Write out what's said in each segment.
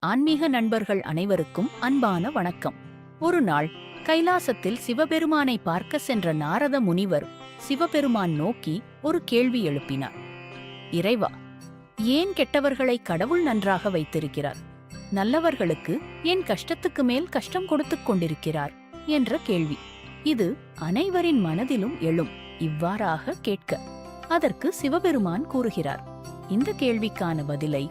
ஆன்மீக நண்பர்கள் அனைவருக்கும் அன்பான வணக்கம். ஒரு நாள் கைலாசத்தில் சிவபெருமானை பார்க்க சென்ற நாரத முனிவர் சிவபெருமான் நோக்கி ஒரு கேள்வி எழுப்பினார். இறைவா, ஏன் கெட்டவர்களை கடவுள் நன்றாக வைத்திருக்கிறார்? நல்லவர்களுக்கு ஏன் கஷ்டத்துக்கு மேல் கஷ்டம் கொடுத்துக் கொண்டிருக்கிறார் என்ற கேள்வி. இது அனைவரின் மனதிலும் எழும். இவ்வாறாக கேட்க அதற்கு சிவபெருமான் கூறுகிறார், இந்த கேள்விக்கான பதிலை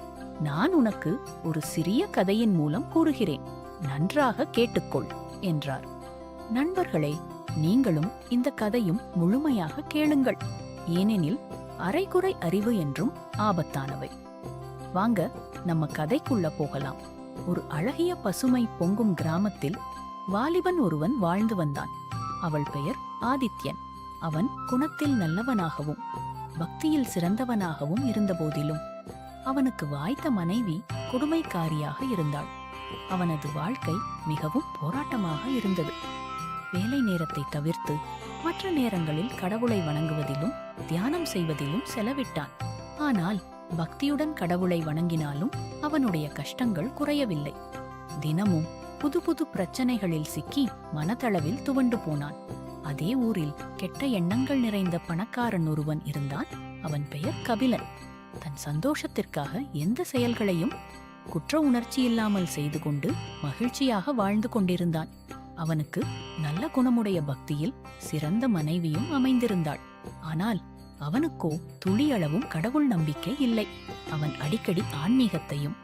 நான் உனக்கு ஒரு சிறிய கதையின் மூலம் கூறுகிறேன், நன்றாக கேட்டுக்கொள் என்றார். நண்பர்களே, நீங்களும் இந்த கதையும் முழுமையாக கேளுங்கள். ஏனெனில் அரைகுறை அறிவு என்றும் ஆபத்தானவை. வாங்க நம்ம கதைக்குள்ள போகலாம். ஒரு அழகிய பசுமை பொங்கும் கிராமத்தில் வாலிபன் ஒருவன் வாழ்ந்து வந்தான். அவள் பெயர் ஆதித்யன். அவன் குணத்தில் நல்லவனாகவும் பக்தியில் சிறந்தவனாகவும் இருந்தபோதிலும் அவனுக்கு வாய்த்த மனைவி கொடுமைக்காரியாக இருந்தாள். அவனது வாழ்க்கை மிகவும் போராட்டமாக இருந்தது. வேலை நேரத்தை தவிர்த்து மற்ற நேரங்களில் கடவுளை வணங்குவதிலும் தியானம் செய்வதிலும் செலவிட்டான். ஆனால் பக்தியுடன் கடவுளை வணங்கினாலும் அவனுடைய கஷ்டங்கள் குறையவில்லை. தினமும் புது புது பிரச்சனைகளில் சிக்கி மனதளவில் துவண்டு போனான். அதே ஊரில் கெட்ட எண்ணங்கள் நிறைந்த பணக்காரன் ஒருவன் இருந்தான். அவன் பெயர் கபிலன். தன் சந்தோஷத்திற்காக எந்த செயல்களையும் குற்ற உணர்ச்சி இல்லாமல் செய்து கொண்டு மகிழ்ச்சியாக வாழ்ந்து கொண்டிருந்தான். அவனுக்கு நல்ல குணமுடைய பக்தியில் சிறந்த மனைவியும் அமைந்திருந்தாள். ஆனால் அவனுக்கோ துளியளவும் கடவுள் நம்பிக்கை இல்லை. அவன் அடிக்கடி ஆன்மீகத்தையும்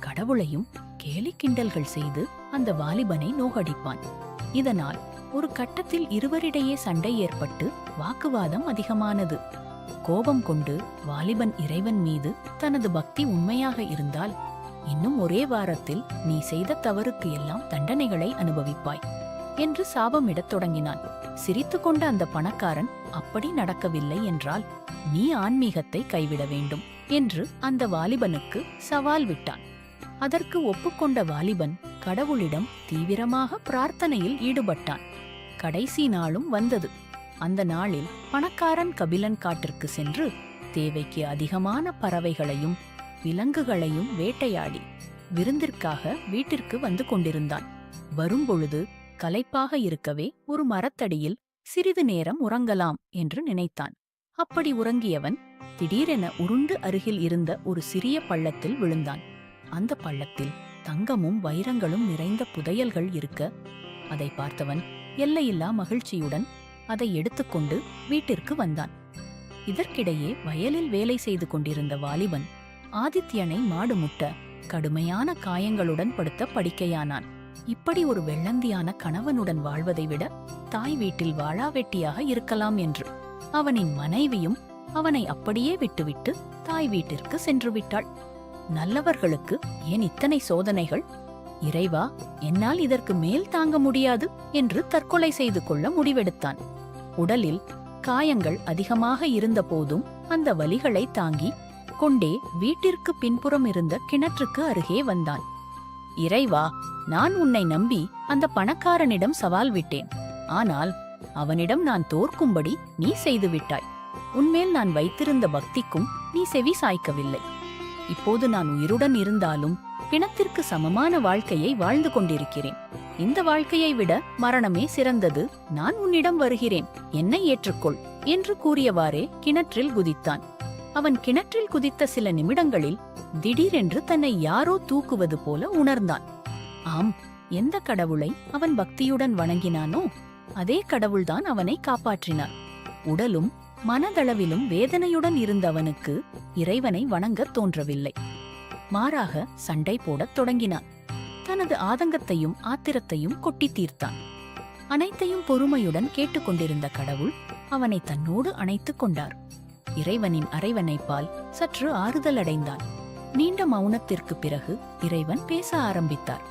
கடவுளையும் கேலி கிண்டல்கள் செய்து அந்த வாலிபனை நோகடிப்பான். இதனால் ஒரு கட்டத்தில் இருவரிடையே சண்டை ஏற்பட்டு வாக்குவாதம் அதிகமானது. கோபம் கொண்டு வாலிபன் இறைவன் மீது தனது பக்தி உண்மையாக இருந்தால் இன்னும் ஒரே வாரத்தில் நீ செய்த தவறுக்கு எல்லாம் தண்டனைகளை அனுபவிப்பாய் என்று சாபமிடத் தொடங்கினான். சிரித்துக்கொண்ட அந்த பணக்காரன், அப்படி நடக்கவில்லை என்றால் நீ ஆன்மீகத்தை கைவிட வேண்டும் என்று அந்த வாலிபனுக்கு சவால் விட்டான். அதற்கு ஒப்புக்கொண்ட வாலிபன் கடவுளிடம் தீவிரமாக பிரார்த்தனையில் ஈடுபட்டான். கடைசி நாளும் வந்தது. அந்த நாளில் பணக்காரன் கபிலன் காட்டிற்கு சென்று தேவைக்கு அதிகமான பறவைகளையும் விலங்குகளையும் வேட்டையாடி விருந்திற்காக வீட்டிற்கு வந்து கொண்டிருந்தான். வரும்பொழுது களைப்பாக இருக்கவே ஒரு மரத்தடியில் சிறிது நேரம் உறங்கலாம் என்று நினைத்தான். அப்படி உறங்கியவன் திடீரென உருண்டு அருகில் இருந்த ஒரு சிறிய பள்ளத்தில் விழுந்தான். அந்த பள்ளத்தில் தங்கமும் வைரங்களும் நிறைந்த புதையல்கள் இருக்க அதை பார்த்தவன் எல்லையில்லா மகிழ்ச்சியுடன் அதை எடுத்துக்கொண்டு வீட்டிற்கு வந்தான். இதற்கிடையே வயலில் வேலை செய்து கொண்டிருந்த வாலிபன் ஆதித்யனை மாடு முட்ட கடுமையான காயங்களுடன் படுத்த படுக்கையானான். இப்படி ஒரு வெள்ளந்தியான கணவனுடன் வாழ்வதை விட தாய் வீட்டில் வாழாவெட்டியாக இருக்கலாம் என்று அவனின் மனைவியும் அவனை அப்படியே விட்டுவிட்டு தாய் வீட்டிற்கு சென்று விட்டாள். நல்லவர்களுக்கு ஏன் இத்தனை சோதனைகள்? இறைவா, என்னால் இதற்கு மேல் தாங்க முடியாது என்று தற்கொலை செய்து கொள்ள முடிவெடுத்தான். உடலில் காயங்கள் அதிகமாக இருந்த போதும் அந்த வலிகளை தாங்கி கொண்டே வீட்டிற்கு பின்புறம் இருந்த கிணற்றுக்கு அருகே வந்தான். இறைவா, நான் உன்னை நம்பி அந்த பணக்காரனிடம் சவால் விட்டேன். ஆனால் அவனிடம் நான் தோற்கும்படி நீ செய்துவிட்டாய். உன்மேல் நான் வைத்திருந்த பக்திக்கும் நீ செவி சாய்க்கவில்லை. இப்போது நான் உயிருடன் இருந்தாலும் பிணத்திற்கு சமமான வாழ்க்கையை வாழ்ந்து கொண்டிருக்கிறேன். இந்த வாழ்க்கையை விட மரணமே சிறந்தது. நான் உன்னிடம் வருகிறேன், என்னை ஏற்றுக்கொள் என்று கூறியவாறே கிணற்றில் குதித்தான். அவன் கிணற்றில் குதித்த சில நிமிடங்களில் திடீரென்று தன்னை யாரோ தூக்குவது போல உணர்ந்தான். ஆம், எந்த கடவுளை அவன் பக்தியுடன் வணங்கினானோ அதே கடவுள்தான் அவனை காப்பாற்றினார். உடலும் மனதளவிலும் வேதனையுடன் இருந்தவனுக்கு இறைவனை வணங்கத் தோன்றவில்லை. மாறாக சண்டை போடத் தொடங்கினான். தனது ஆதங்கத்தையும் ஆத்திரத்தையும் கொட்டி தீர்த்தான். அனைத்தையும் பொறுமையுடன் கேட்டுக்கொண்டிருந்த கடவுள் அவனை தன்னோடு அணைத்துக் கொண்டார். இறைவனின் அரவணைப்பால் சற்று ஆறுதல் அடைந்தான். நீண்ட மௌனத்திற்கு பிறகு இறைவன் பேச ஆரம்பித்தார்.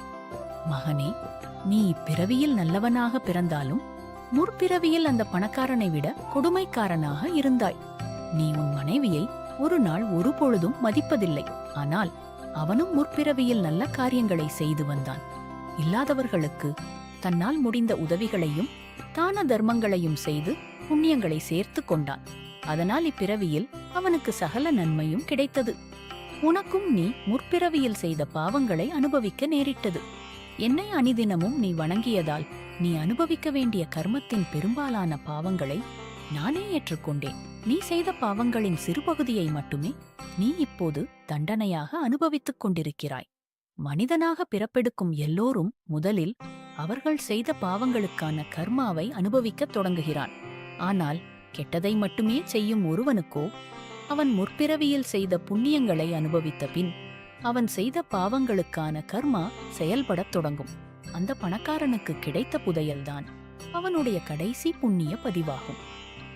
மகனே, நீ இப்பிறவியில் நல்லவனாக பிறந்தாலும் முற்பிறவியில் அந்த பணக்காரனை விட கொடுமைக்காரனாக இருந்தாய். நீ உன் மனைவியை ஒரு நாள் ஒருபொழுதும் மதிப்பதில்லை. ஆனால் அவனும் முற்பிறவியில் நல்ல காரியங்களை செய்து வந்தான். இல்லாதவர்களுக்கு தன்னால் முடிந்த உதவிகளையும் தான தர்மங்களையும் செய்து புண்ணியங்களை சேர்த்து கொண்டான். அதனால் இப்பிறவியில் அவனுக்கு சகல நன்மையும் கிடைத்தது. உனக்கும் நீ முற்பிறவியில் செய்த பாவங்களை அனுபவிக்க நேரிட்டது. என்னை அனிதினமும் நீ வணங்கியதால் நீ அனுபவிக்க வேண்டிய கர்மத்தின் பெரும்பாலான பாவங்களை நானே ஏற்றுக்கொண்டேன். நீ செய்த பாவங்களின் சிறுபகுதியை மட்டுமே நீ இப்போது தண்டனையாக அனுபவித்துக் கொண்டிருக்கிறாய். மனிதனாக பிறப்பெடுக்கும் எல்லோரும் முதலில் அவர்கள் செய்த பாவங்களுக்கான கர்மாவை அனுபவிக்கத் தொடங்குகிறான். ஆனால் கெட்டதை மட்டுமே செய்யும் ஒருவனுக்கோ அவன் முற்பிறவியில் செய்த புண்ணியங்களை அனுபவித்த பின் அவன் செய்த பாவங்களுக்கான கர்மா செயல்படத் தொடங்கும். அந்த பணக்காரனுக்கு கிடைத்த புதையல்தான் அவனுடைய கடைசி புண்ணிய பதிவாகும்.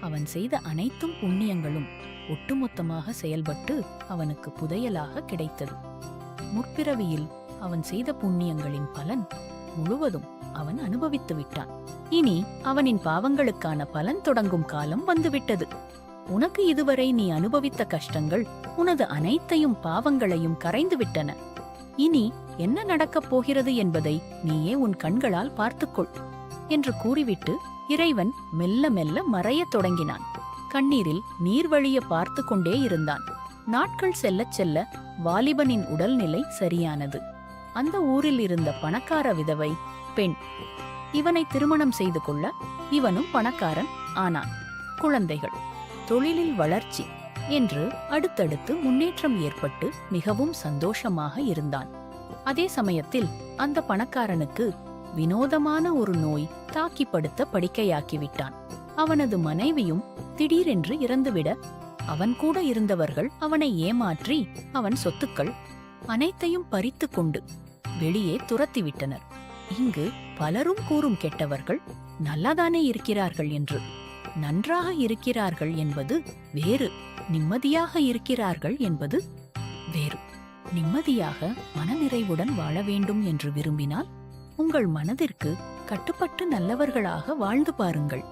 அவன் செய்த அனைத்தும் புண்ணியங்களும் ஒட்டுமொத்தமாக செயல்பட்டு அவனுக்கு புதையலாக கிடைத்தது. முற்பிறவியில் அவன் செய்த புண்ணியங்களின் பலன் முழுவதும் அவன் அனுபவித்து விட்டான். இனி அவனின் பாவங்களுக்கான பலன் தொடங்கும் காலம் வந்துவிட்டது. உனக்கு இதுவரை நீ அனுபவித்த கஷ்டங்கள் உனது அனைத்தையும் பாவங்களையும் கரைந்துவிட்டன. இனி என்ன நடக்கப் போகிறது என்பதை நீயே உன் கண்களால் பார்த்துக்கொள் என்று கூறிவிட்டு இறைவன் மெல்ல மெல்ல மறையத் தொடங்கினான். கண்ணீரில் நீர் வழிய பார்த்து கொண்டே இருந்தான். நாட்கள் செல்லச் செல்ல வாலிபனின் உடல்நிலை சரியானது. அந்த ஊரில் இருந்த பணக்கார விதவை பெண் இவனை திருமணம் செய்து கொள்ள இவனும் பணக்காரன் ஆனான். குழந்தைகள், தொழிலில் வளர்ச்சி என்று அடுத்தடுத்து முன்னேற்றம் ஏற்பட்டு மிகவும் சந்தோஷமாக இருந்தான். அதே சமயத்தில் அந்த பணக்காரனுக்கு வினோதமான ஒரு நோய் தாக்கி படுத்த படுக்கையாக்கிவிட்டான். அவனது மனைவியும் திடீரென்று இறந்துவிட அவன் கூட இருந்தவர்கள் அவனை ஏமாற்றி அவன் சொத்துக்கள் அனைத்தையும் பறித்து கொண்டு வெளியே துரத்திவிட்டனர். இங்கு பலரும் கூறும் கெட்டவர்கள் நல்லாதானே இருக்கிறார்கள் என்று. நன்றாக இருக்கிறார்கள் என்பது வேறு, நிம்மதியாக இருக்கிறார்கள் என்பது வேறு. நிம்மதியாக மனநிறைவுடன் வாழ வேண்டும் என்று விரும்பினால் உங்கள் மனதிற்கு கட்டுப்பட்டு நல்லவர்களாக வாழ்ந்து பாருங்கள்.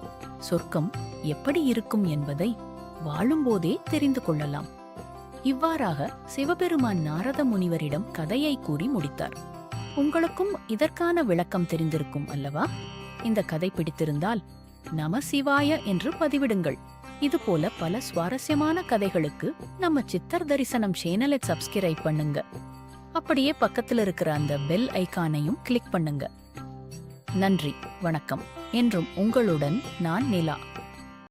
சொர்க்கம் எப்படி இருக்கும் என்பதை வாழும்போதே தெரிந்து கொள்ளலாம். இவ்வாறாக சிவபெருமான் நாரத முனிவரிடம் கதையை கூறி முடித்தார். உங்களுக்கும் இதற்கான விளக்கம் தெரிந்திருக்கும் அல்லவா? இந்த கதை பிடித்திருந்தால் நம சிவாய என்று பதிவிடுங்கள். இதுபோல பல சுவாரஸ்யமான கதைகளுக்கு நம்ம சித்தர் தரிசனம் சேனலை சப்ஸ்கிரைப் பண்ணுங்க. அப்படியே பக்கத்தில் இருக்கிற அந்த பெல் ஐகானையும் கிளிக் பண்ணுங்க. நன்றி, வணக்கம். என்றும் உங்களுடன் நான் நிலா.